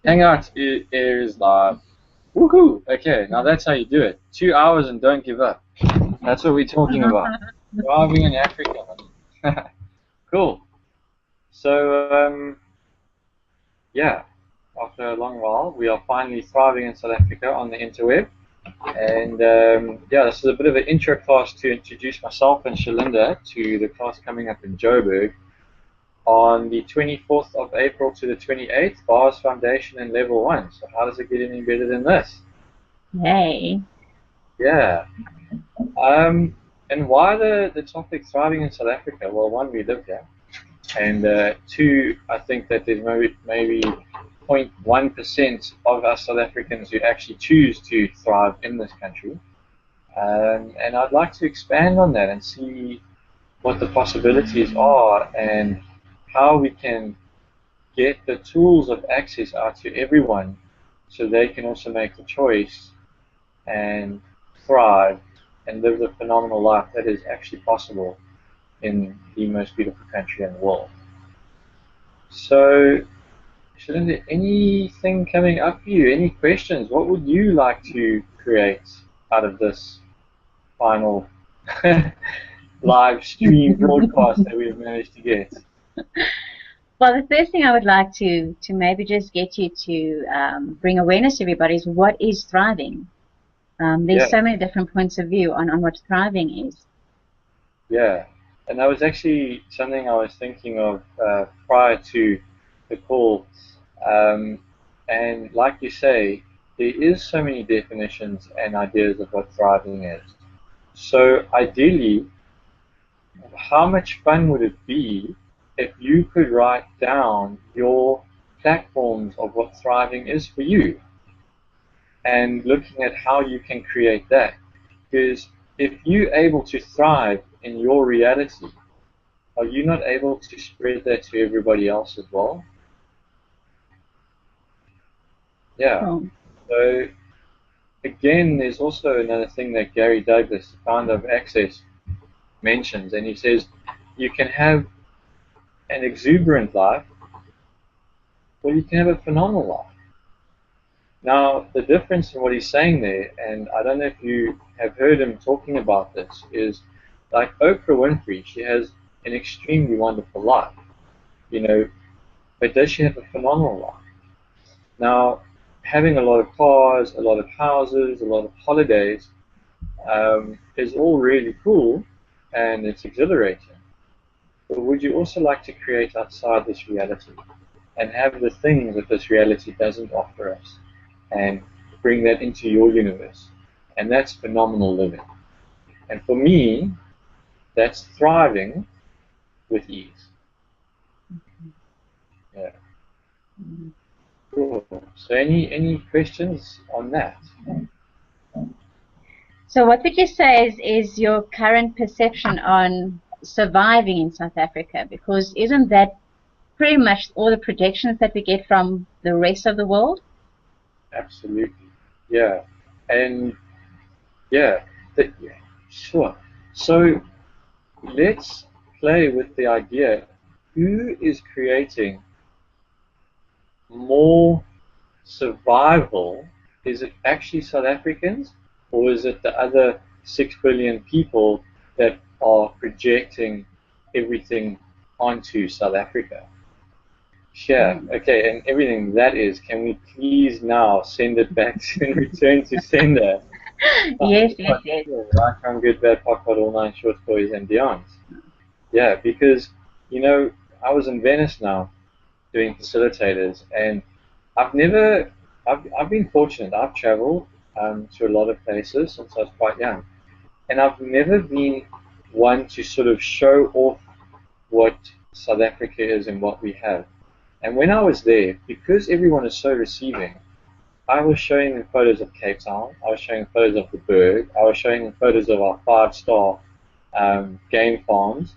Hangout is live. Woohoo! Okay, now that's how you do it. 2 hours and don't give up. That's what we're talking about. Thriving in Africa. Cool. So, yeah, after a long while, we are finally thriving in South Africa on the interweb. And yeah, this is a bit of an intro class to introduce myself and Shalinda to the class coming up in Joburg on the 24th of April to the 28th, Bars Foundation and Level 1. So how does it get any better than this? Yay. Yeah. And why the topic thriving in South Africa? Well, one, we live here. And two, I think that there's maybe 0.1% of us South Africans who actually choose to thrive in this country. And I'd like to expand on that and see what the possibilities are and how we can get the tools of access out to everyone so they can also make the choice and thrive and live the phenomenal life that is actually possible in the most beautiful country in the world. So, Shalinda, anything coming up for you? Any questions? What would you like to create out of this final live stream broadcast that we've managed to get? Well, the first thing I would like to maybe just get you to bring awareness to everybody is what is thriving. There's so many different points of view on what thriving is. Yeah, and that was actually something I was thinking of prior to the call. And like you say, there is so many definitions and ideas of what thriving is. So ideally, how much fun would it be if you could write down your platforms of what thriving is for you and looking at how you can create that? Because if you're able to thrive in your reality, are you not able to spread that to everybody else as well? Yeah. Oh. So again, there's also another thing that Gary Douglas, the founder of Access, mentions, and he says you can have an exuberant life or you can have a phenomenal life. Now, the difference in what he's saying there, and I don't know if you have heard him talking about this, is like Oprah Winfrey, she has an extremely wonderful life, but does she have a phenomenal life? Now, having a lot of cars, a lot of houses, a lot of holidays is all really cool and it's exhilarating. But would you also like to create outside this reality and have the things that this reality doesn't offer us and bring that into your universe? And that's phenomenal living. And for me, that's thriving with ease. Yeah. Cool. So any questions on that? So what would you say is your current perception on surviving in South Africa? Because isn't that pretty much all the projections that we get from the rest of the world? Absolutely. Yeah. And yeah, sure. So let's play with the idea, who is creating more survival? Is it actually South Africans, or is it the other 6 billion people that are projecting everything onto South Africa? Sure. Okay, and everything that is, can we please now send it back and return to sender? Yes. Right from good, bad, pot, all nine short stories and beyond. Yeah, because, I was in Venice now doing facilitators, and I've been fortunate. I've traveled to a lot of places since I was quite young, and I've never been one to sort of show off what South Africa is and what we have. And when I was there, because everyone is so receiving, I was showing them photos of Cape Town, I was showing them photos of the Berg, I was showing them photos of our 5-star game farms,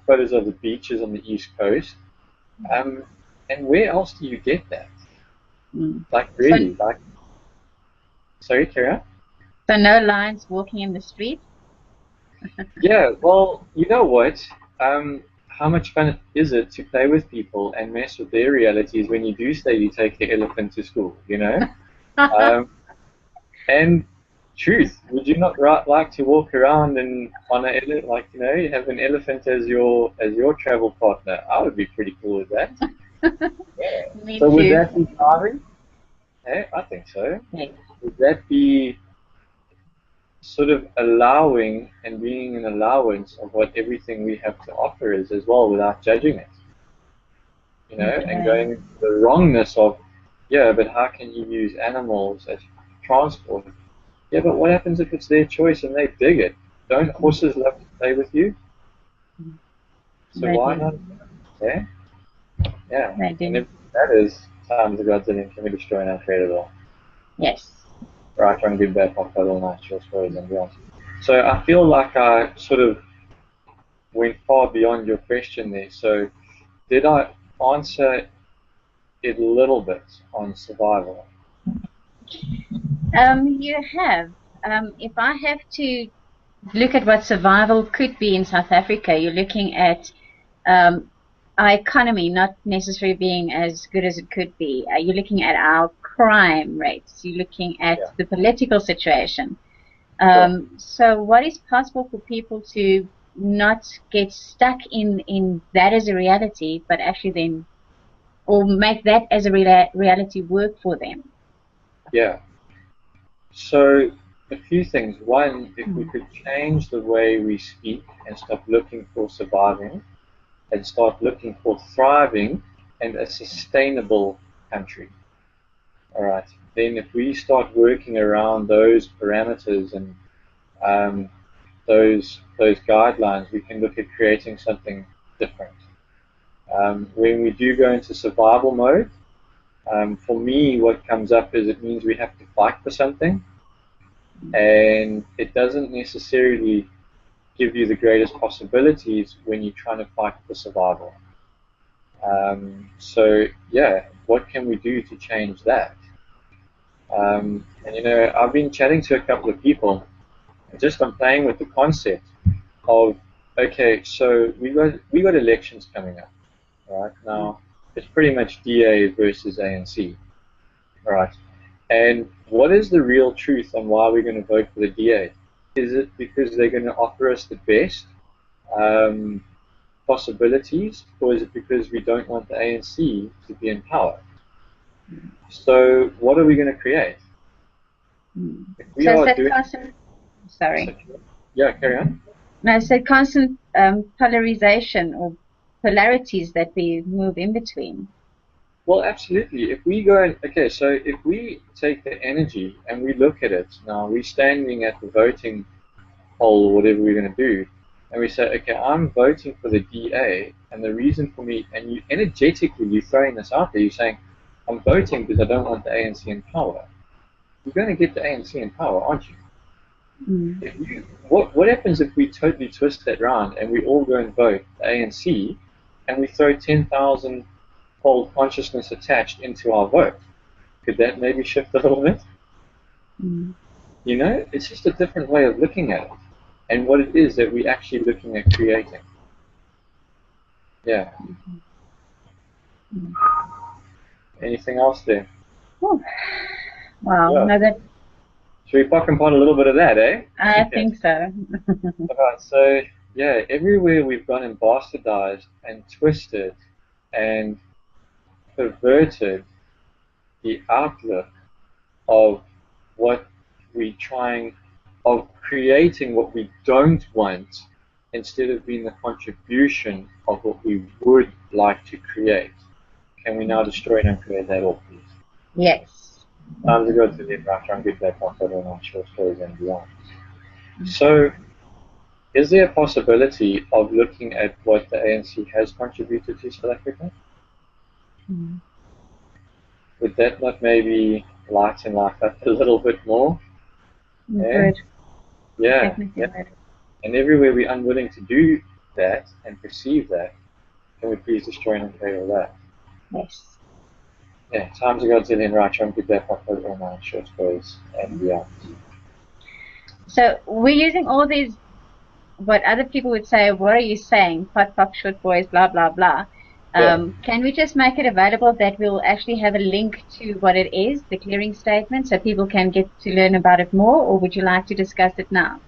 photos of the beaches on the East Coast. And where else do you get that? Like, really? Sorry, carry on? So no lions walking in the street? Yeah, well, you know what? how much fun is it to play with people and mess with their realities when you do say you take the elephant to school, you know? And truth, would you not like to walk around and on a like, you know, you have an elephant as your travel partner? I would be pretty cool with that. Me So too. would that be thriving? Yeah, I think so. Yes. Would that be sort of allowing and being an allowance of what everything we have to offer is as well without judging it? You know, Okay. and going into the wrongness of, yeah, but how can you use animals as transport? Yeah, but what happens if it's their choice and they dig it? Don't horses love to play with you? So They why do. not? Yeah, yeah. They And do. if that is times of God's in, can we destroy and uncreate it all? Yes. Right, trying to do bad, pop all night, short stories and beyond. So I feel like I sort of went far beyond your question there. So did I answer it a little bit on survival? You have. If I have to look at what survival could be in South Africa, you're looking at our economy not necessarily being as good as it could be. You're looking at our crime rates. You're looking at the political situation. So what is possible for people to not get stuck in that as a reality, but actually then, or make that as a reality work for them? Yeah. So a few things. One, if we could change the way we speak and stop looking for surviving and start looking for thriving and a sustainable country. All right. Then if we start working around those parameters and those guidelines, we can look at creating something different. When we do go into survival mode, for me, what comes up is it means we have to fight for something, and it doesn't necessarily give you the greatest possibilities when you're trying to fight for survival. So yeah, what can we do to change that? And you know, I've been chatting to a couple of people, and just I'm playing with the concept of, okay, so we got elections coming up, right now. It's pretty much DA versus ANC, right? And what is the real truth on why we're going to vote for the DA? Is it because they're going to offer us the best um, possibilities, or is it because we don't want the ANC to be in power? So what are we going to create? If we So is are that doing, constant? Sorry. yeah, carry on. No, so constant polarization or polarities that we move in between. Well, absolutely. If we go, okay, so if we take the energy and we look at it now, we're standing at the voting poll or whatever we're going to do, and we say, okay, I'm voting for the DA, and the reason for me, and you energetically you're throwing this out there, you're saying, I'm voting because I don't want the ANC in power. You're going to get the ANC in power, aren't you? If you what happens if we totally twist that round and we all go and vote the ANC, and we throw 10,000 fold consciousness attached into our vote? Could that maybe shift a little bit? You know, it's just a different way of looking at it and what it is that we're actually looking at creating. Yeah. Anything else there? Oh, wow. Yeah. No, that Should we poke and pot a little bit of that, eh? I Okay. think so. Alright, so yeah, everywhere we've gone and bastardized and twisted and perverted the outlook of what we trying of creating what we don't want instead of being the contribution of what we would like to create. Can we now destroy and uncreate that all, please? Yes. Time to go to the right, try and get back off on short stories and beyond. So, is there a possibility of looking at what the ANC has contributed to South Africa? Would that not maybe lighten life up a little bit more? Yeah. Good. Yeah. And everywhere we're unwilling to do that and perceive that, can we please destroy and uncreate all that? Yes. Yeah, time to go to the right, try and get back off on our short stories and beyond. So we're using all these what other people would say, what are you saying? Pot, pop, short boys, blah, blah, blah. Yeah. Can we just make it available that we'll actually have a link to what it is, the clearing statement, so people can get to learn about it more, or would you like to discuss it now?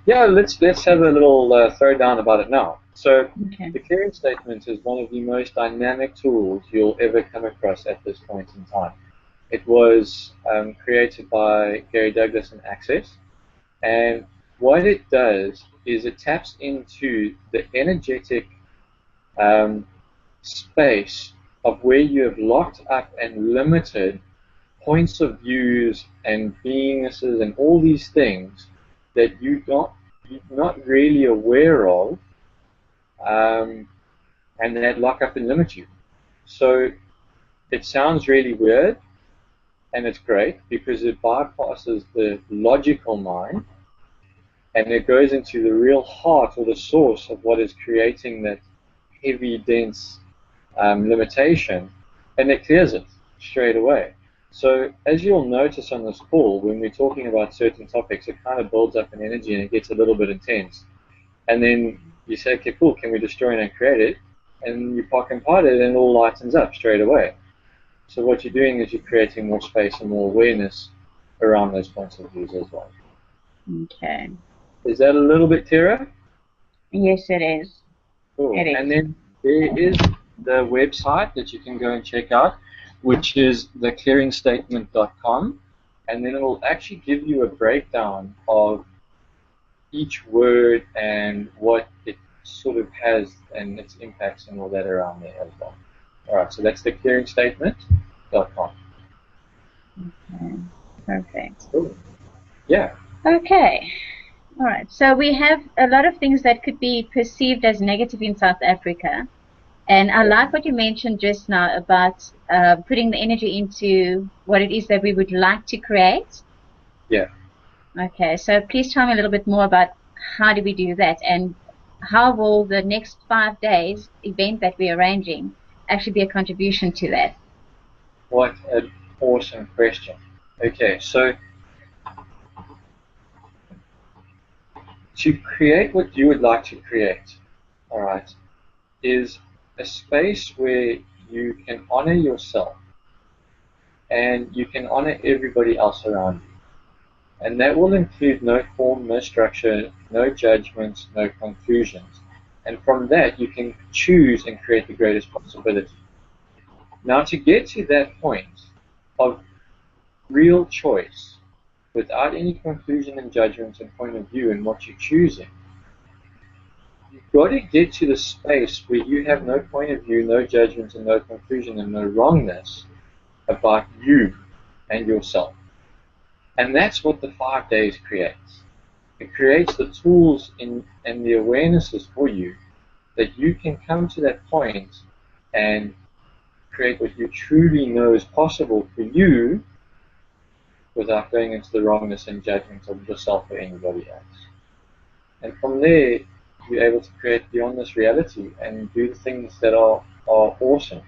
Yeah, let's have a little throwdown about it now. So Okay. the clearing statement is one of the most dynamic tools you'll ever come across at this point in time. It was created by Gary Douglas and Access, and what it does is it taps into the energetic space of where you have locked up and limited points of views and beingnesses and all these things that you're not really aware of, and that lock up and limit you. So it sounds really weird, and it's great because it bypasses the logical mind and it goes into the real heart or the source of what is creating that heavy, dense limitation, and it clears it straight away. So as you'll notice on this call, when we're talking about certain topics, it kind of builds up an energy and it gets a little bit intense. And then you say, okay, cool, can we destroy and uncreate it? And you park and part it and it all lightens up straight away. So what you're doing is you're creating more space and more awareness around those points of views as well. Okay. Is that a little bit clearer? Yes, it is. Cool. It is. And then there is the website that you can go and check out, which is theclearingstatement.com, and then it will actually give you a breakdown of each word and what it sort of has and its impacts and all that around there as well. All right, so that's theclearingstatement.com. Okay. Perfect. Cool. Yeah. Okay. All right. So we have a lot of things that could be perceived as negative in South Africa. And I like what you mentioned just now about putting the energy into what it is that we would like to create. Yeah. Okay. So please tell me a little bit more about how do we do that, and how will the next 5 days event that we're arranging actually be a contribution to that? What an awesome question. Okay, so to create what you would like to create, all right, is a space where you can honor yourself and you can honor everybody else around you. And that will include no form, no structure, no judgments, no conclusions. And from that, you can choose and create the greatest possibility. Now, to get to that point of real choice, without any conclusion and judgment and point of view in what you're choosing, you've got to get to the space where you have no point of view, no judgment, and no conclusion and no wrongness about you and yourself. And that's what the 5 days creates. It creates the tools and the awarenesses for you that you can come to that point and create what you truly know is possible for you without going into the wrongness and judgment of yourself or anybody else. And from there, you're able to create beyond this reality and do the things that are awesome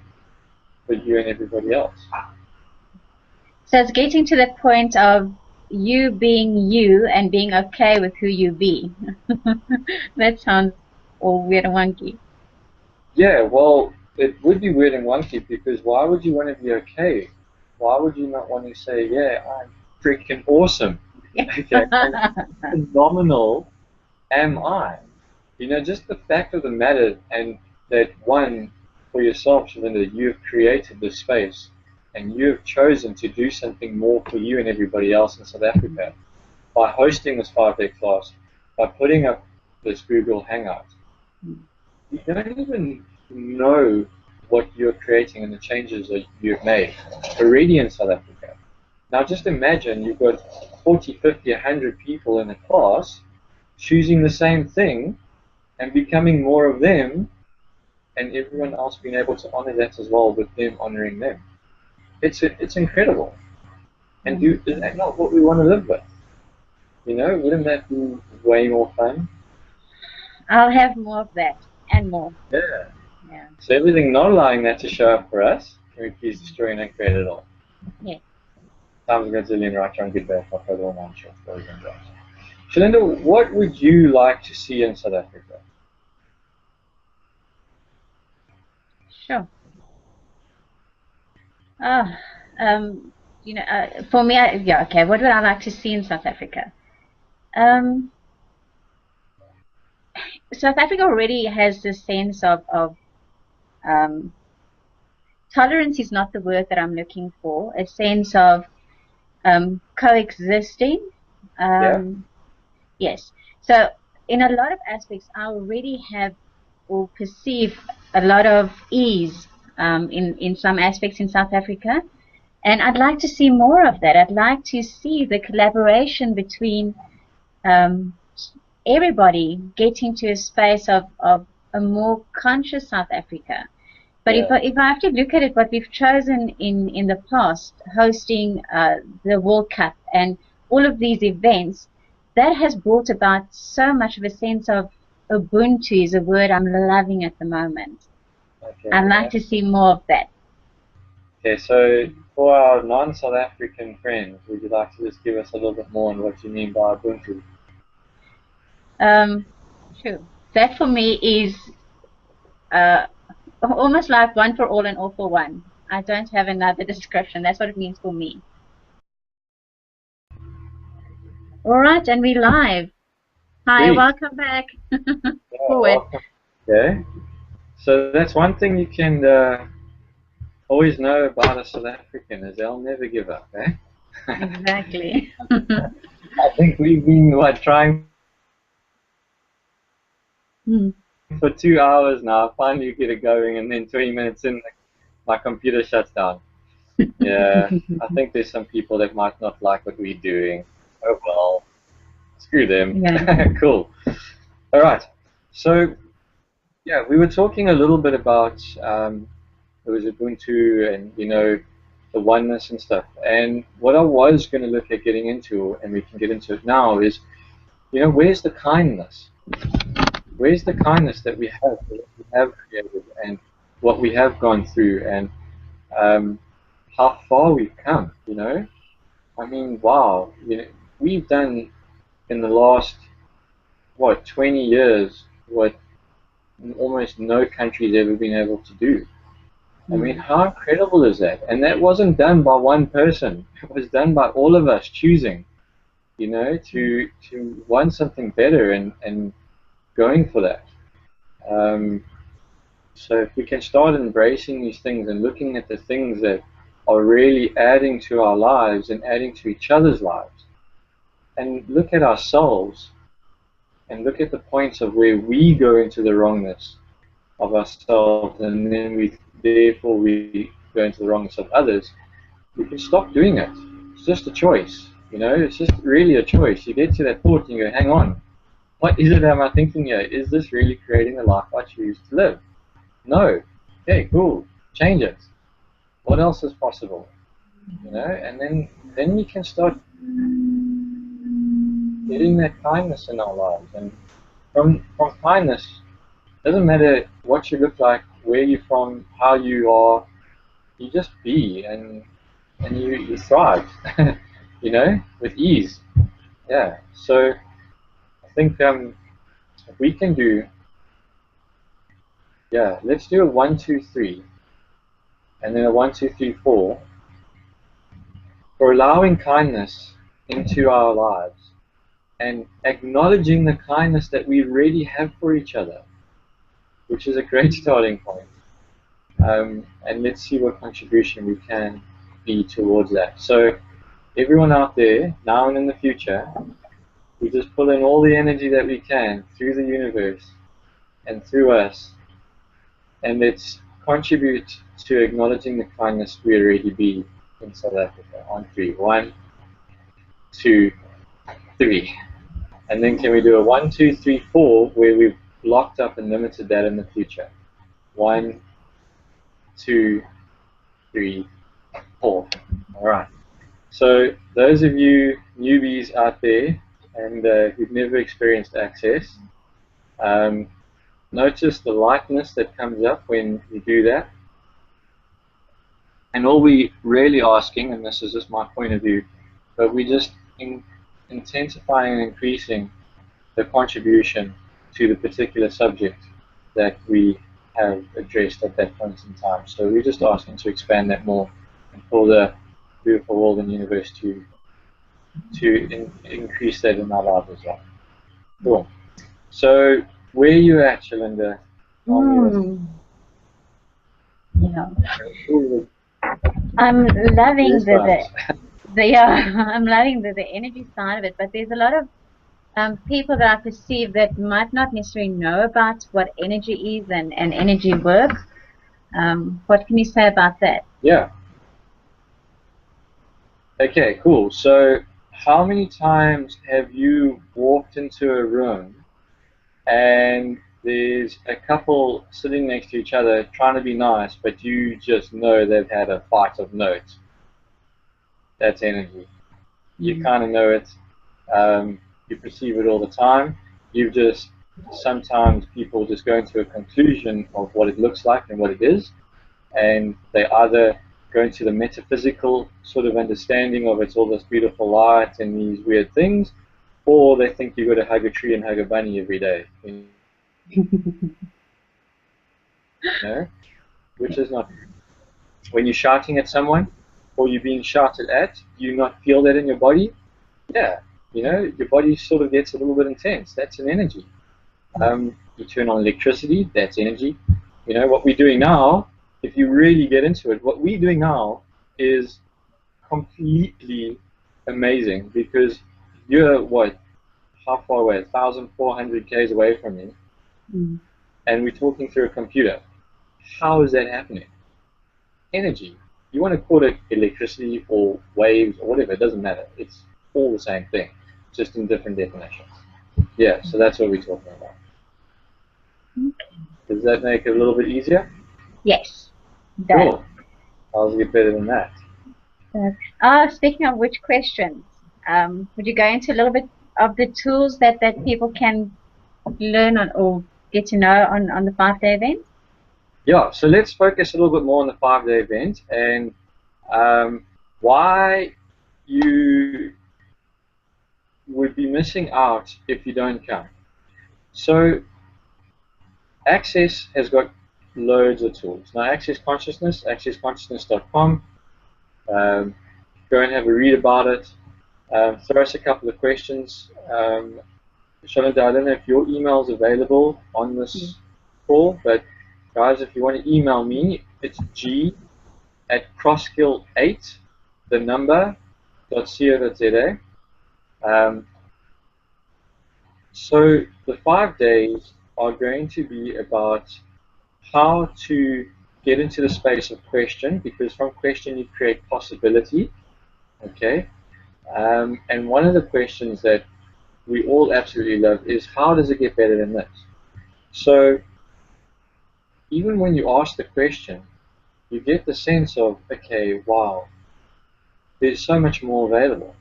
for you and everybody else. So it's getting to the point of you being you and being okay with who you be. That sounds all weird and wonky. Yeah, well, it would be weird and wonky because why would you want to be okay? Why would you not want to say, yeah, I'm freaking awesome? Okay, and phenomenal am I? You know, just the fact of the matter, and that one, for yourself, Shalinda, you have created this space and you have chosen to do something more for you and everybody else in South Africa by hosting this 5-day class, by putting up this Google Hangout. You don't even know what you're creating and the changes that you've made already in South Africa. Now just imagine you've got 40, 50, 100 people in a class choosing the same thing and becoming more of them, and everyone else being able to honor that as well with them honoring them. It's incredible. And is that not what we want to live with? You know, wouldn't that be way more fun? I'll have more of that and more. Yeah. Yeah. So everything not allowing that to show up for us, can we please destroy and uncreate it all? Yeah. Times a gazillion, right, trying to get back off other one short stories and drugs. Shalinda, what would you like to see in South Africa? Sure. For me, yeah, okay. What would I like to see in South Africa? South Africa already has this sense of tolerance is not the word that I'm looking for. A sense of coexisting. Yeah. Yes. So in a lot of aspects, I already have or perceive a lot of ease in some aspects in South Africa. And I'd like to see more of that. I'd like to see the collaboration between everybody getting to a space of a more conscious South Africa. But Yeah. if I have to look at it, what we've chosen in the past, hosting the World Cup and all of these events, that has brought about so much of a sense of Ubuntu is a word I'm loving at the moment. Okay. I'd like to see more of that. Okay, so for our non-South African friends, would you like to just give us a little bit more on what you mean by Ubuntu? Sure. That for me is almost like one for all and all for one. I don't have another description. That's what it means for me. All right, and we live. Hi, Sweet. welcome back. Yeah, Forward. welcome. Okay. So that's one thing you can always know about a South African is they'll never give up, eh? Exactly. I think we've been trying for 2 hours now. Finally, you get it going, and then 20 minutes in, my computer shuts down. Yeah, I think there's some people that might not like what we're doing. Oh well, screw them. Yeah. Cool. All right. So yeah, we were talking a little bit about it was Ubuntu and the oneness and stuff. And what I was going to look at getting into, and we can get into it now, is where's the kindness? Where's the kindness that we have created, and what we have gone through, and how far we've come? I mean, wow. We've done in the last 20 years what almost no country's ever been able to do. I mean, how incredible is that? And that wasn't done by one person. It was done by all of us choosing, to want something better and going for that. Um, so if we can start embracing these things and looking at the things that are really adding to our lives and adding to each other's lives, and look at ourselves and look at the points of where we go into the wrongness of ourselves, and then therefore we go into the wrongness of others, we can stop doing it. It's just a choice, it's just really a choice. You get to that thought and you go, hang on, what is it am I thinking here? Is this really creating the life I choose to live? No. Okay, cool. Change it. What else is possible? And then we can start getting that kindness in our lives. And from kindness, doesn't matter what you look like, where you're from, how you are, you just be and you thrive, with ease. Yeah. So I think if we can do, yeah, let's do a 1, 2, 3, and then a 1, 2, 3, 4 for allowing kindness into our lives and acknowledging the kindness that we really have for each other, which is a great starting point. And let's see what contribution we can be towards that. So everyone out there, now and in the future, we just pull in all the energy that we can through the universe and through us, and let's contribute to acknowledging the kindness we already be in South Africa. On 3. 1, 2, 3. And then can we do a 1, 2, 3, 4 where we've locked up and limited that in the future? 1, 2, 3, 4. All right. So those of you newbies out there and who've never experienced access, notice the lightness that comes up when you do that. And all we really asking, and this is just my point of view, but we're just intensifying and increasing the contribution to the particular subject that we have addressed at that point in time. So we're just asking to expand that more and for the beautiful world and universe to increase that in our lives as well. Cool. So where are you at, Shalinda? Yeah. I'm loving I'm loving the energy side of it, but there's a lot of people that I perceive that might not necessarily know about what energy is and energy works. What can you say about that? Yeah. Okay, cool. So how many times have you walked into a room and there's a couple sitting next to each other trying to be nice, but you just know they've had a fight of notes? That's energy. You kind of know it. You perceive it all the time. Sometimes people just go into a conclusion of what it looks like and what it is, and they either go into the metaphysical sort of understanding of it's all this beautiful light and these weird things, or they think you've got to hug a tree and hug a bunny every day. No? Which is not true. When you're shouting at someone or you're being shouted at, do you not feel that in your body? Yeah. Your body sort of gets a little bit intense. That's an energy. You turn on electricity, that's energy. What we're doing now, if you really get into it, what we're doing now is completely amazing, because you're, how far away? 1,400 k's away from me, and we're talking through a computer. How is that happening? Energy. You want to call it electricity or waves or whatever, it doesn't matter. It's all the same thing, just in different definitions. Yeah, so that's what we're talking about. Does that make it a little bit easier? Yes. Cool. I'll get better than that. Speaking of which questions, would you go into a little bit of the tools that people can learn on or get to know on the 5-day event? Yeah, so let's focus a little bit more on the 5-day event and why you would be missing out if you don't come. So Access has got loads of tools. Now Access Consciousness, accessconsciousness.com. Go and have a read about it. Throw us a couple of questions. Shalinda, I don't know if your email is available on this call, but guys, if you want to email me, it's g@crosskill8, the number, .co.za. So the 5 days are going to be about how to get into the space of question, because from question you create possibility. Okay, and one of the questions that we all absolutely love is, how does it get better than this? So even when you ask the question, you get the sense of, okay, wow, there's so much more available.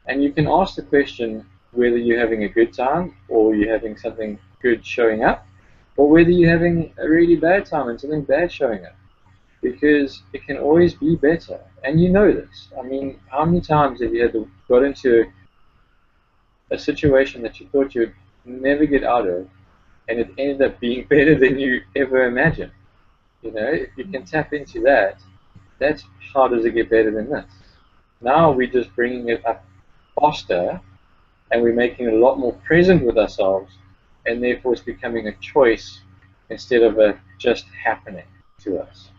And you can ask the question whether you're having a good time or you're having something good showing up, or whether you're having a really bad time and something bad showing up, because it can always be better. And you know this. I mean, how many times have you got into a situation that you thought you'd never get out of, and it ended up being better than you ever imagined? If you can tap into that, that's how does it get better than this. Now we're just bringing it up faster, and we're making it a lot more present with ourselves, and therefore it's becoming a choice instead of a just happening to us.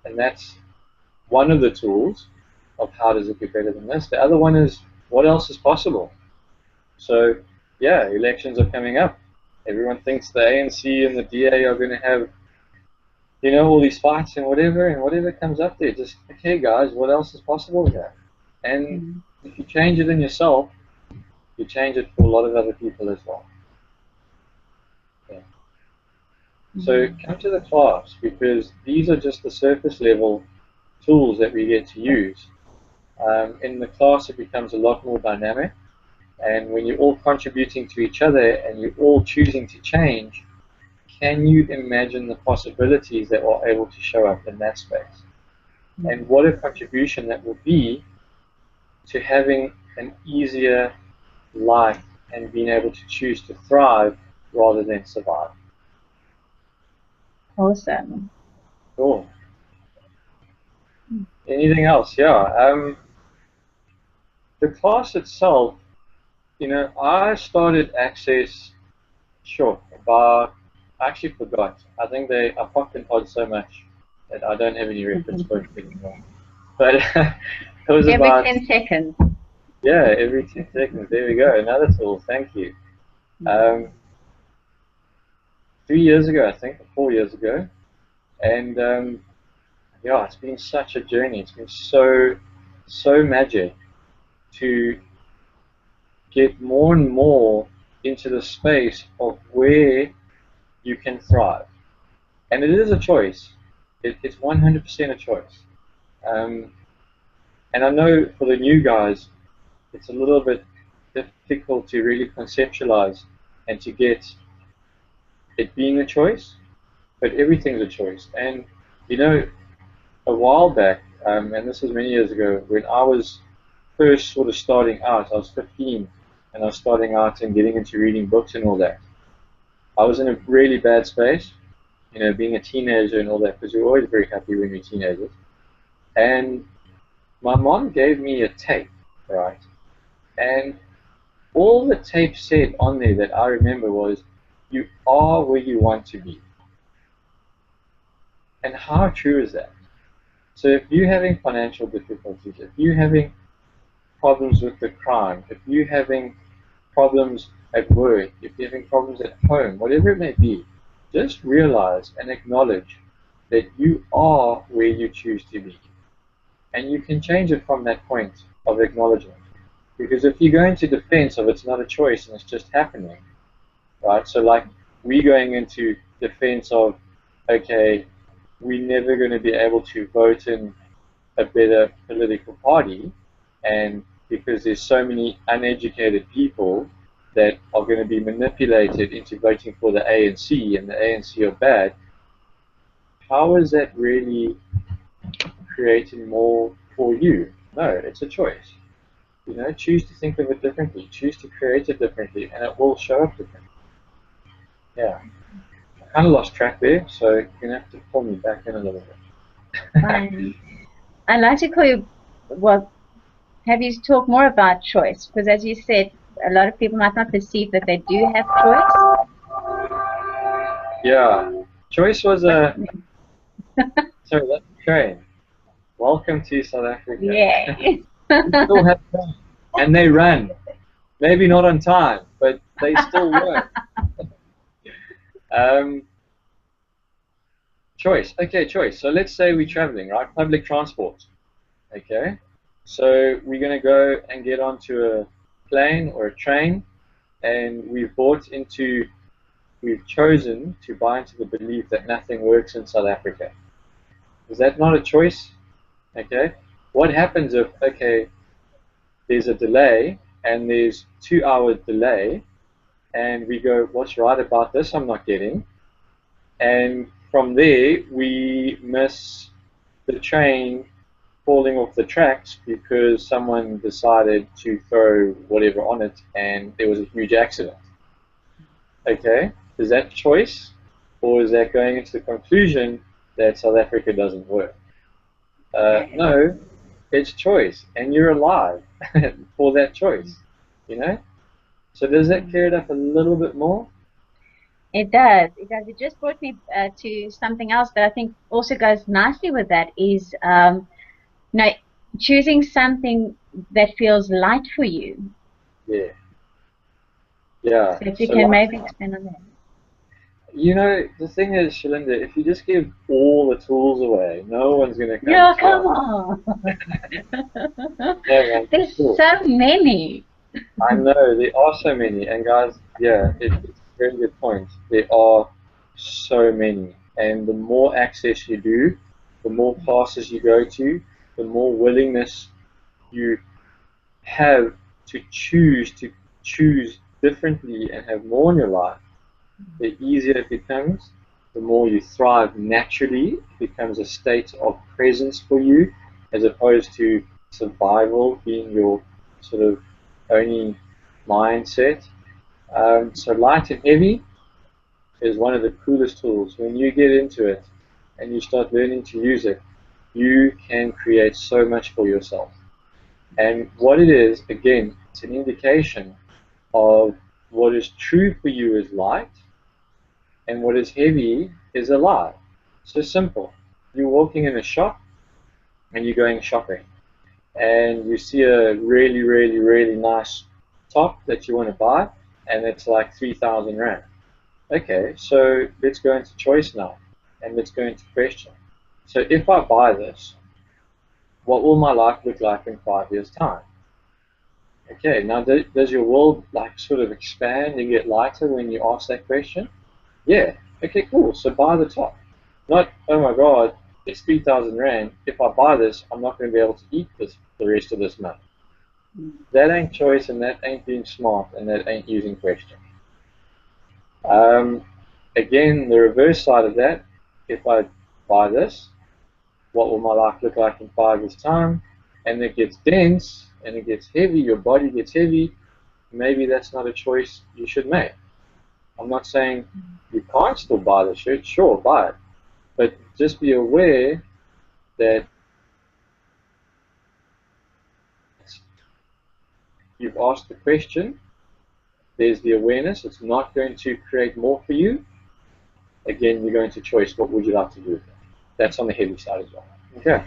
And that's one of the tools of how does it get better than this. The other one is, what else is possible? So yeah, elections are coming up. Everyone thinks the ANC and the DA are going to have all these fights and whatever comes up there, just, okay guys, what else is possible here? And if you change it in yourself, you change it for a lot of other people as well. Yeah. So come to the class, because these are just the surface level tools that we get to use. In the class it becomes a lot more dynamic, and when you're all contributing to each other and you're all choosing to change, can you imagine the possibilities that are able to show up in that space? And what a contribution that will be to having an easier life and being able to choose to thrive rather than survive. Awesome. Cool. Anything else? Yeah. The class itself, I started Access, sure, about, I actually forgot. I think I popped in pod so much that I don't have any reference points anymore. But it was Every about, 10 seconds. yeah, every 10 seconds. There we go. Another tool. Thank you. 3 years ago, I think, or 4 years ago. And yeah, it's been such a journey. It's been so magic to get more and more into the space of where you can thrive. And it is a choice. It's 100% a choice. Um, and I know for the new guys, it's a little bit difficult to really conceptualize and to get it being a choice, but everything's a choice. And a while back, and this was many years ago, when I was first sort of starting out, I was 15, and I was starting out and getting into reading books and all that. I was in a really bad space, being a teenager and all that, because you're always very happy when you're teenagers. And my mom gave me a tape, right? And all the tape said on there that I remember was, you are where you want to be. And how true is that? So if you're having financial difficulties, if you're having problems with the crime, if you're having problems at work, if you're having problems at home, whatever it may be, just realize and acknowledge that you are where you choose to be. And you can change it from that point of acknowledgement. Because if you go into defense of it's not a choice and it's just happening, right? So like we going into defense of, okay, we're never going to be able to vote in a better political party, and because there's so many uneducated people that are going to be manipulated into voting for the ANC, and the ANC are bad, how is that really creating more for you? No, it's a choice. Choose to think of it differently, choose to create it differently, and it will show up differently. Yeah. I kind of lost track there, so you're going to have to pull me back in a little bit. I'd like to call you, well, have you talk more about choice? Because as you said, a lot of people might not perceive that they do have choice. Yeah. Choice was a... Sorry, that's a train. Welcome to South Africa. Yeah. We still have trains, and they run. Maybe not on time, but they still work. Choice. Okay, choice. So let's say we're traveling, right? Public transport. Okay. So we're going to go and get onto a plane or a train, and we've chosen to buy into the belief that nothing works in South Africa. Is that not a choice? Okay. What happens if, okay, there's a delay and there's 2 hour delay, and we go, what's right about this? I'm not getting. And from there, we miss the train falling off the tracks because someone decided to throw whatever on it and there was a huge accident. Okay, is that choice, or is that going into the conclusion that South Africa doesn't work? No, it's choice, and you're alive for that choice, So does that clear it up a little bit more? It does. It does. It just brought me to something else that I think also goes nicely with that is, choosing something that feels light for you. Yeah. Yeah. So if you can maybe expand on that. The thing is, Shalinda, if you just give all the tools away, no one's going to come. Yeah, come on. Yeah, there's so many. I know, there are so many. And guys, yeah, it's a very good point. There are so many. And the more access you do, the more classes you go to, the more willingness you have to choose differently and have more in your life, the easier it becomes, the more you thrive naturally. It becomes a state of presence for you, as opposed to survival being your sort of only mindset. So light and heavy is one of the coolest tools. When you get into it and you start learning to use it, you can create so much for yourself. And what it is, again, it's an indication of what is true for you is light, and what is heavy is a lie. So simple. You're walking in a shop and you're going shopping, and you see a really, really, really nice top that you want to buy, and it's like 3,000 Rand. Okay, so let's go into choice now, and let's go into question. So if I buy this, what will my life look like in 5 years' time? Okay, now does your world like sort of expand and get lighter when you ask that question? Yeah. Okay, cool. So buy the top. Not, oh my God, it's 3,000 Rand. If I buy this, I'm not going to be able to eat this the rest of this month. That ain't choice, and that ain't being smart, and that ain't using question. Again, the reverse side of that, if I buy this, what will my life look like in 5 years' time? And it gets dense, and it gets heavy, your body gets heavy, maybe that's not a choice you should make. I'm not saying you can't still buy the shirt, sure, buy it. But just be aware that you've asked the question, there's the awareness, it's not going to create more for you. Again, you're going to choice, what would you like to do with it? That's on the heavy side as well. Okay.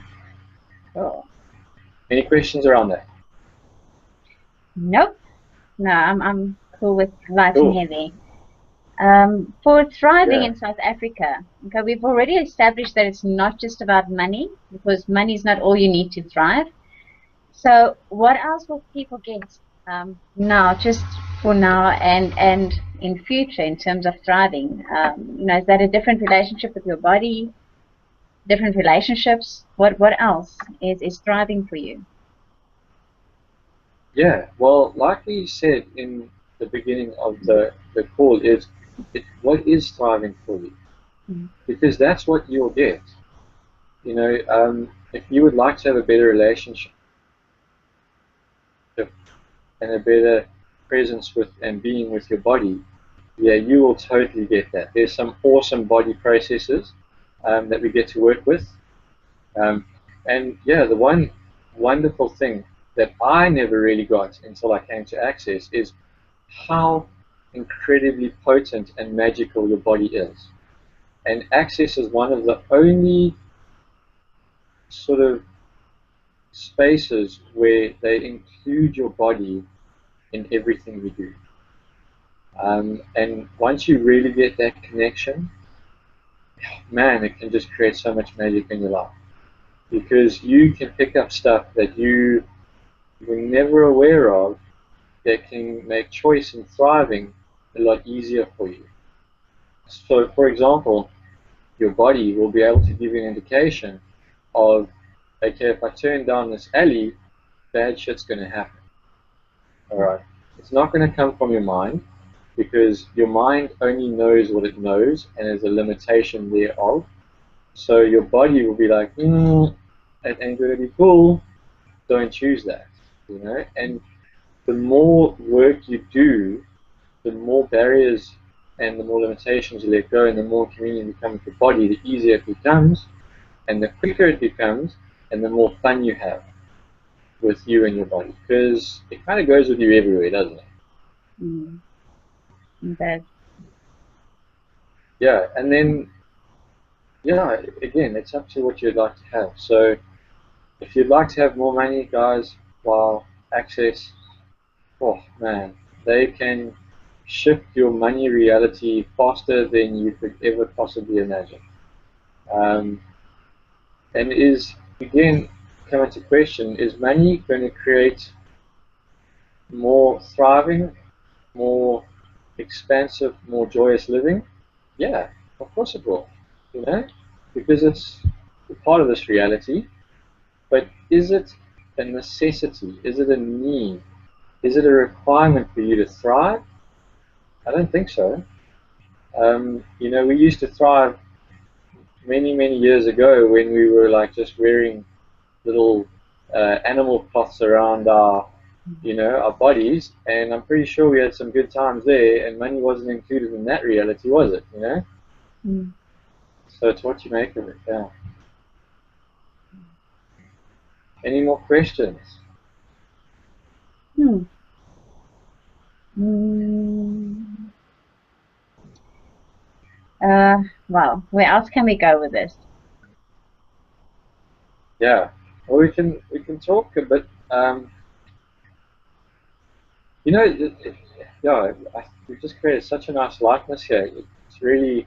Oh. Any questions around that? Nope. No, I'm cool with light and heavy. For thriving in South Africa, okay, we've already established that it's not just about money, because money is not all you need to thrive. So what else will people get now, just for now and in future, in terms of thriving? You know, is that a different relationship with your body, different relationships? What else is thriving for you? Yeah, well, like we said in the beginning of the call, what is thriving for you? Because that's what you'll get. You know, if you would like to have a better relationship and a better presence with and being with your body, yeah, you will totally get that. There's some awesome body processes that we get to work with. And yeah, the one wonderful thing that I never really got until I came to Access is how incredibly potent and magical your body is. And Access is one of the only sort of spaces where they include your body in everything we do. And once you really get that connection, man, it can just create so much magic in your life. Because you can pick up stuff that you were never aware of that can make choice and thriving a lot easier for you. So, for example, your body will be able to give you an indication of, okay, if I turn down this alley, bad shit's going to happen. Alright, it's not going to come from your mind, because your mind only knows what it knows, and there's a limitation thereof. So your body will be like, that ain't going to be cool, don't choose that, you know. And the more work you do, the more barriers and the more limitations you let go, and the more communion you become with your body, the easier it becomes, and the quicker it becomes, and the more fun you have with you and your body, because it kind of goes with you everywhere, doesn't it? Okay. Yeah, and then, yeah, again, it's up to what you'd like to have. So if you'd like to have more money, guys, well, Access, oh man, they can shift your money reality faster than you could ever possibly imagine. And is, again, coming to question, is money going to create more thriving, more expansive, more joyous living? Yeah, of course it will, you know, because it's a part of this reality. But is it a necessity? Is it a need? Is it a requirement for you to thrive? I don't think so. You know, we used to thrive many, many years ago when we were like just wearing little animal cloths around our you know, our bodies, and I'm pretty sure we had some good times there, and money wasn't included in that reality, was it? You know? Mm. So it's what you make of it. Yeah. Any more questions? Hmm. Mm. Well, where else can we go with this? Yeah. Well, we can talk a bit. You know, yeah, we've just created such a nice likeness here. It's really,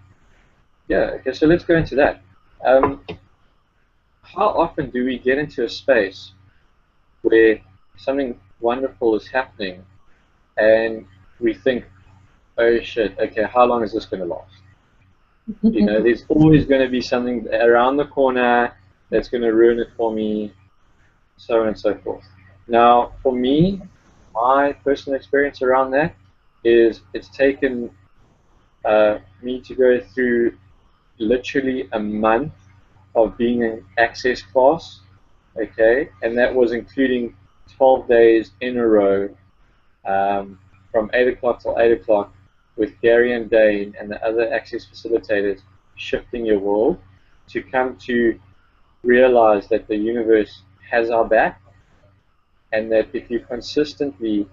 yeah. Okay, so let's go into that. Um, how often do we get into a space where something wonderful is happening and we think, oh shit, okay, how long is this going to last? You know, there's always going to be something around the corner that's going to ruin it for me, so on and so forth. Now, for me, my personal experience around that is it's taken me to go through literally a month of being in access class, okay, and that was including 12 days in a row, from 8 o'clock till 8 o'clock with Gary and Dain and the other access facilitators shifting your world to come to realize that the universe has our back, and that if you consistently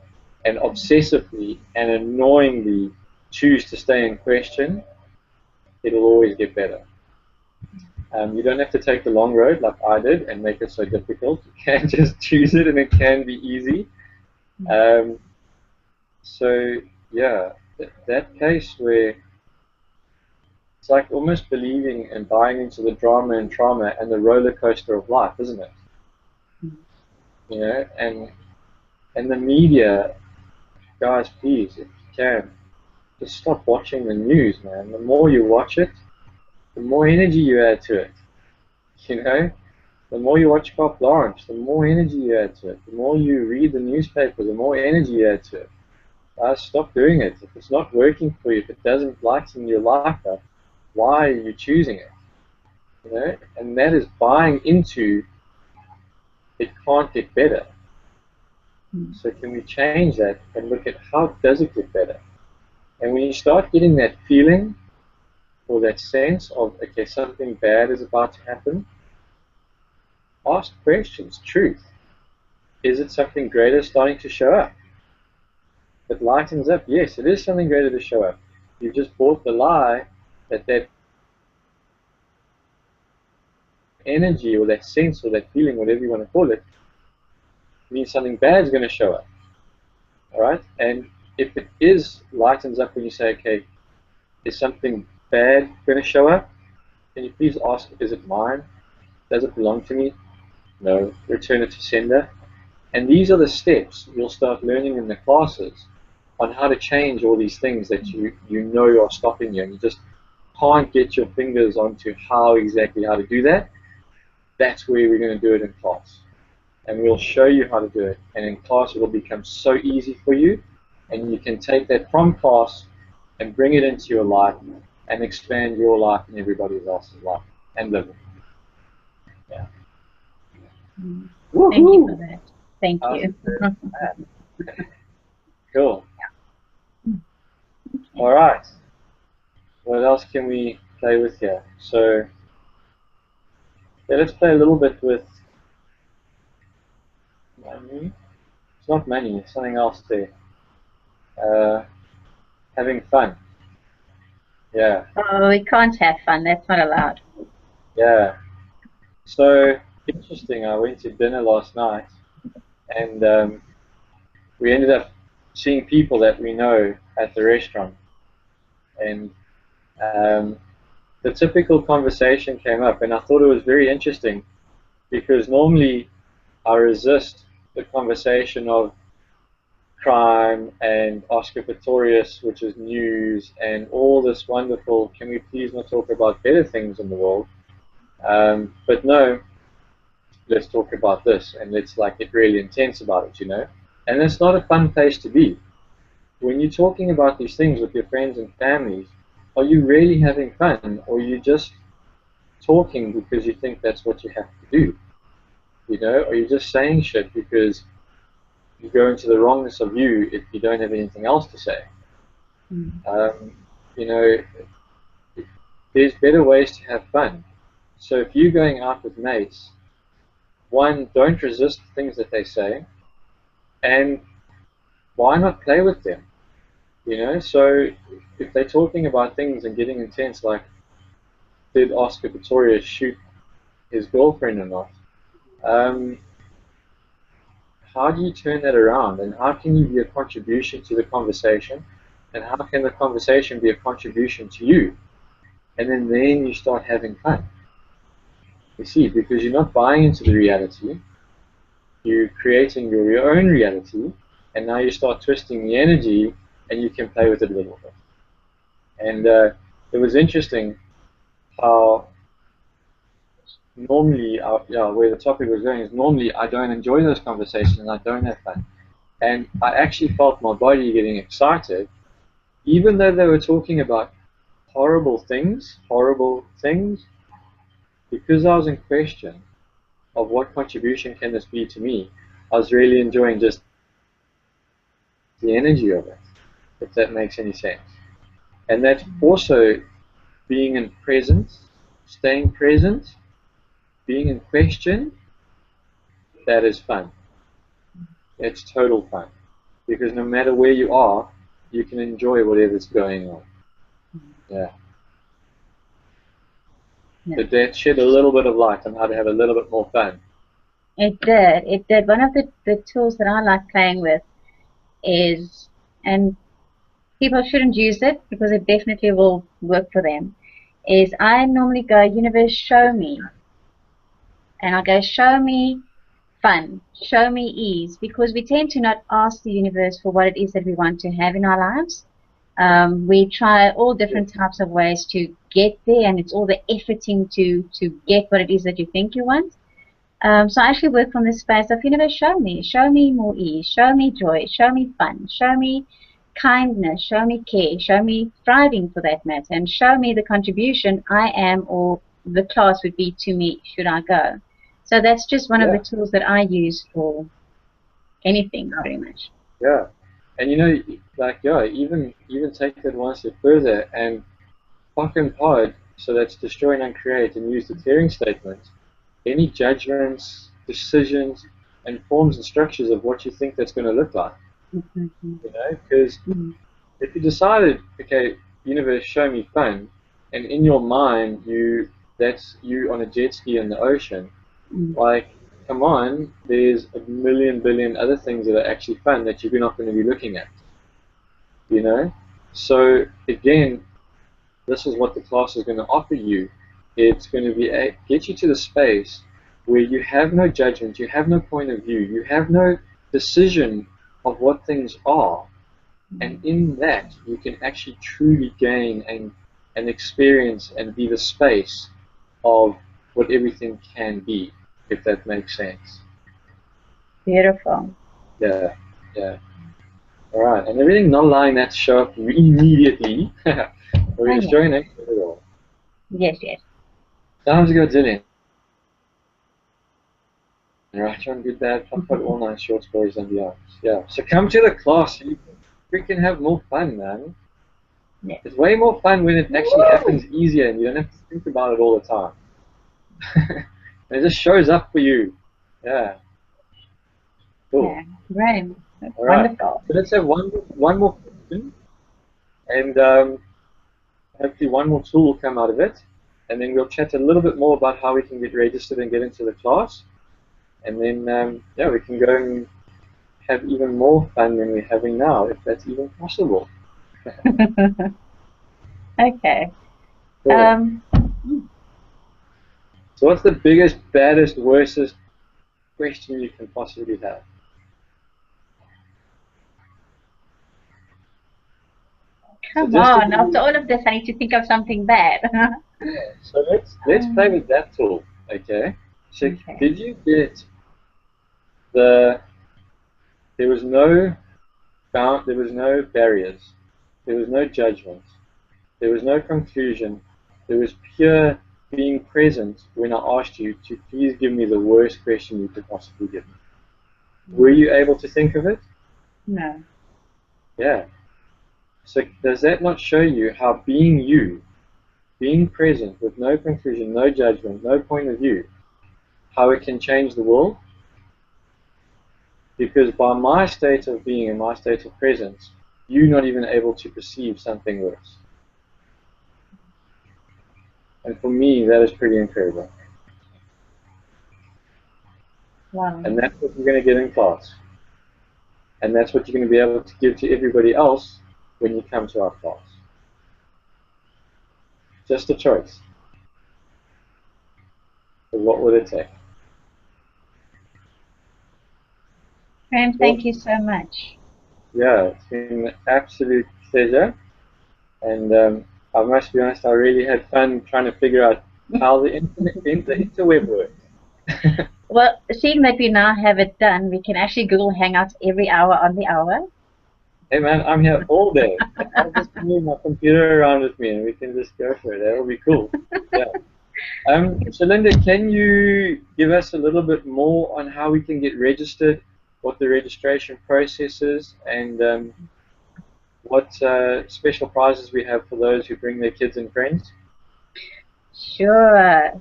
and obsessively and annoyingly choose to stay in question, it'll always get better. You don't have to take the long road like I did and make it so difficult. You can just choose it and it can be easy. Um, so, yeah, that case where it's like almost believing and buying into the drama and trauma and the roller coaster of life, isn't it? You know, and the media, guys, please, if you can, just stop watching the news, man. The more you watch it, the more energy you add to it. You know, the more you watch Carte Blanche, the more energy you add to it. The more you read the newspaper, the more energy you add to it. Stop doing it. If it's not working for you, if it doesn't lighten your life up, why are you choosing it? You know, and that is buying into it can't get better. So can we change that and look at how does it get better? And when you start getting that feeling or that sense of, okay, something bad is about to happen, ask questions, truth. Is it something greater starting to show up? It lightens up. Yes, it is something greater to show up. You've just bought the lie that that energy or that sense or that feeling, whatever you want to call it, means something bad is going to show up. All right? And if it is lightens up when you say, okay, is something bad going to show up? Can you please ask, is it mine? Does it belong to me? No. Return it to sender. And these are the steps you'll start learning in the classes on how to change all these things that you know are stopping you, and you just can't get your fingers onto how to do that. That's where we're going to do it in class. And we'll show you how to do it. And in class, it will become so easy for you. And you can take that from class and bring it into your life and expand your life and everybody else's life and live it. Yeah. Thank you for that. Thank you. Cool. All right. What else can we play with here? So, yeah, let's play a little bit with money. It's not money, it's something else there. Having fun. Yeah. Oh, we can't have fun. That's not allowed. Yeah. So, interesting. I went to dinner last night and we ended up seeing people that we know at the restaurant. And the typical conversation came up, and I thought it was very interesting because normally I resist the conversation of crime and Oscar Pistorius, which is news, and all this wonderful, can we please not talk about better things in the world? But no, let's talk about this, and let's like get really intense about it, you know? And it's not a fun place to be. When you're talking about these things with your friends and families, are you really having fun, or are you just talking because you think that's what you have to do? You know, or you're just saying shit because you go into the wrongness of you if you don't have anything else to say. You know, there's better ways to have fun. So if you're going out with mates, one, don't resist the things that they say, and why not play with them? You know, so if they're talking about things and getting intense, like did Oscar Pistorius shoot his girlfriend or not? How do you turn that around, and how can you be a contribution to the conversation, and how can the conversation be a contribution to you? And then you start having fun. You see, because you're not buying into the reality, you're creating your own reality, and now you start twisting the energy, and you can play with it a little bit. And it was interesting how normally, where the topic was going is normally I don't enjoy those conversations and I don't have fun. And I actually felt my body getting excited, even though they were talking about horrible things, because I was in question of what contribution can this be to me. I was really enjoying just the energy of it, if that makes any sense. And that's also being in presence, staying present, being in question. That is fun. It's total fun, because no matter where you are, you can enjoy whatever's going on. Yeah. Did that shed a little bit of light on how to have a little bit more fun? It did. It did. One of the tools that I like playing with is, and people shouldn't use it because it definitely will work for them, is I normally go, universe, show me. And I go, show me fun, show me ease, because we tend to not ask the universe for what it is that we want to have in our lives. We try all different types of ways to get there, and it's all the efforting to get what it is that you think you want. So I actually work from this space of, universe, show me more ease, show me joy, show me fun, show me kindness, show me care, show me thriving for that matter, and show me the contribution I am or the class would be to me should I go. So that's just one of the tools that I use for anything, pretty much. Yeah. And you know, like, even take that one step further and fucking hard, so that's destroy and uncreate, and use the clearing statement. Any judgments, decisions, and forms and structures of what you think that's going to look like. You know, because if you decided, okay, universe, show me fun, and in your mind, that's you on a jet ski in the ocean, like, come on, there's a million billion other things that are actually fun that you're not going to be looking at. You know? So, again, this is what the class is going to offer you. It's going to be get you to the space where you have no judgment, you have no point of view, you have no decision of what things are. And in that, you can actually truly gain and experience and be the space of what everything can be, if that makes sense. Beautiful. Yeah, yeah. All right, and everything not allowing that to show up immediately. We're just showing it at all. Yes, yes. How's it go, Jillian? Right, John, good, bad, I've got all nice short stories and beyond. Yeah, so come to the class so you can freaking have more fun, man. Yeah. It's way more fun when it actually happens easier and you don't have to think about it all the time. And it just shows up for you. Yeah. Cool. Yeah, great. All right. Wonderful. So let's have one more question, and hopefully one more tool will come out of it, and then we'll chat a little bit more about how we can get registered and get into the class, and then we can go and have even more fun than we're having now, if that's even possible. Okay. Cool. So what's the biggest, baddest, worstest question you can possibly have? Come on, after all of this, I need to think of something bad. Yeah, so let's play with that tool, okay? So did you get there was no barriers, there was no judgment, there was no conclusion, there was pure being present when I asked you to please give me the worst question you could possibly give me. Were you able to think of it? No. Yeah. So does that not show you how being you, being present with no conclusion, no judgment, no point of view, how it can change the world? Because by my state of being and my state of presence, you're not even able to perceive something worse. And for me, that is pretty incredible. Wow. And that's what you're going to get in class. And that's what you're going to be able to give to everybody else when you come to our class. Just a choice. So what would it take? Graham, thank you so much. Yeah, it's been an absolute pleasure. And I must be honest, I really had fun trying to figure out how the interweb works. Well, seeing that we now have it done, we can actually Google Hangouts every hour on the hour. Hey man, I'm here all day. I'll just move my computer around with me and we can just go for it. That'll be cool. Yeah. So Linda, can you give us a little bit more on how we can get registered, what the registration process is, and what special prizes we have for those who bring their kids and friends? Sure.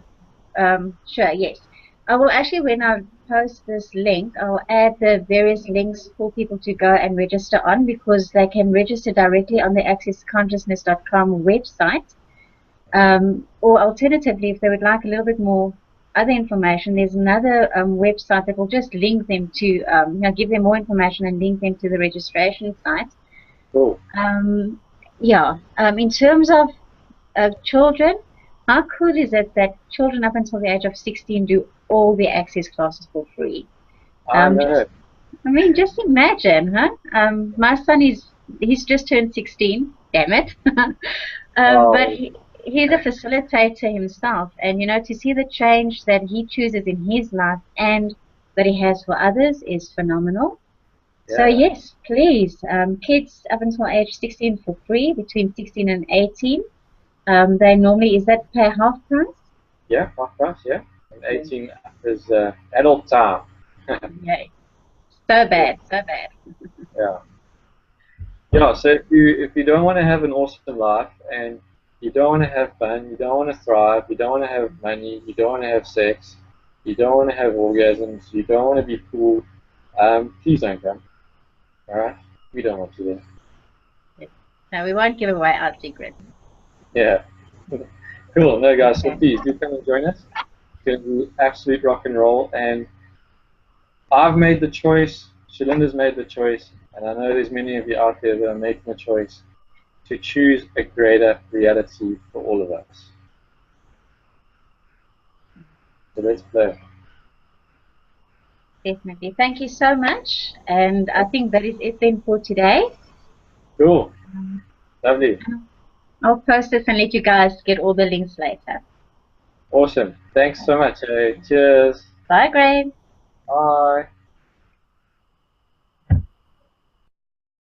Sure, yes. I will actually, when I post this link, I'll add the various links for people to go and register on, because they can register directly on the accessconsciousness.com website. Or alternatively, if they would like a little bit more other information, there's another website that will just link them to, give them more information and link them to the registration site. Cool. In terms of children, how cool is it that children up until the age of 16 do all the access classes for free? I know. Just imagine, huh? My son he's just turned 16. Damn it! But he's a facilitator himself, and to see the change that he chooses in his life and that he has for others is phenomenal. Yeah. So yes, please, kids up until age 16 for free, between 16 and 18. They normally, is that pay half price? Yeah, half price, yeah. And 18 is adult time. Yeah. So bad, so bad. Yeah. Yeah, so if you don't want to have an awesome life and you don't want to have fun, you don't want to thrive, you don't want to have money, you don't want to have sex, you don't want to have orgasms, you don't want to be cool, please don't come. Alright? We don't want you there. No, we won't give away our secrets. Yeah. Cool. No, guys, so please do come and join us. It's going to be absolute rock and roll. And I've made the choice, Shalinda's made the choice, and I know there's many of you out there that are making the choice to choose a greater reality for all of us. So let's play. Definitely. Thank you so much. And I think that is it then for today. Cool. Lovely. I'll post this and let you guys get all the links later. Awesome. Thanks so much. Cheers. Bye, Graham. Bye.